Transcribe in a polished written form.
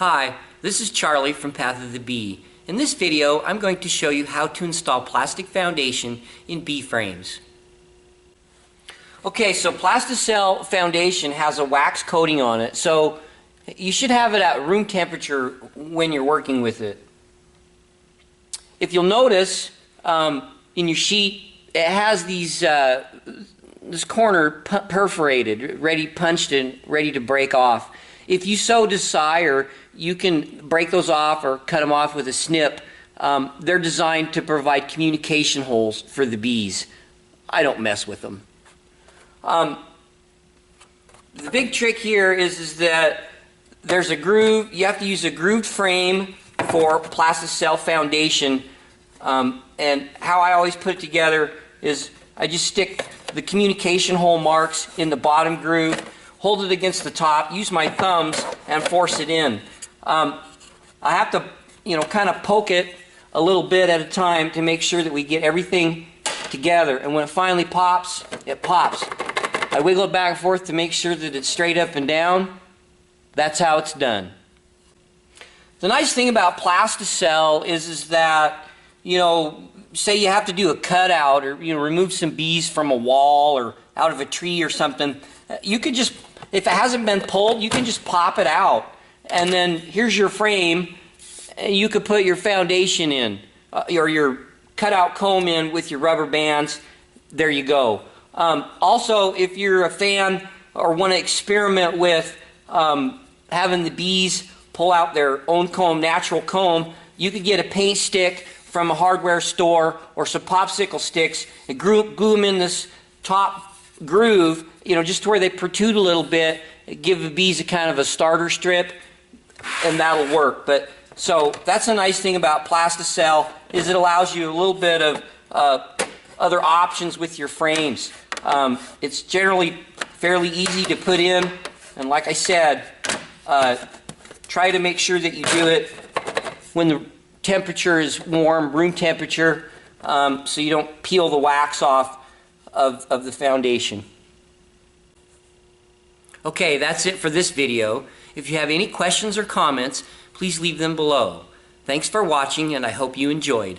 Hi, this is Charlie from Path of the Bee. In this video, I'm going to show you how to install plastic foundation in bee frames. Okay, so Plasticell foundation has a wax coating on it, so you should have it at room temperature when you're working with it. If you'll notice, in your sheet, it has these this corner perforated, punched and ready to break off. If you so desire, you can break those off or cut them off with a snip. They're designed to provide communication holes for the bees. I don't mess with them. The big trick here is that there's a groove. You have to use a grooved frame for Plasticell foundation. And how I always put it together is I just stick the communication hole marks in the bottom groove, hold it against the top, use my thumbs, and force it in. I have to, kind of poke it a little bit at a time to make sure that we get everything together. And when it finally pops, it pops. I wiggle it back and forth to make sure that it's straight up and down. That's how it's done. The nice thing about Plasticell is that, say you have to do a cutout or remove some bees from a wall or out of a tree or something, you could just, if it hasn't been pulled, you can just pop it out, and then here's your frame, and you could put your foundation in or your cutout comb in with your rubber bands. There you go. Also, if you're a fan or want to experiment with having the bees pull out their own comb, natural comb, you could get a paint stick from a hardware store or some popsicle sticks and glue them in this top groove, just where they protrude a little bit, give the bees a kind of a starter strip, and that'll work. But so that's a nice thing about Plasticell, is it allows you a little bit of other options with your frames. It's generally fairly easy to put in, and like I said, try to make sure that you do it when the temperature is warm, room temperature, so you don't peel the wax off of the foundation. Okay, that's it for this video. If you have any questions or comments, please leave them below. Thanks for watching, and I hope you enjoyed.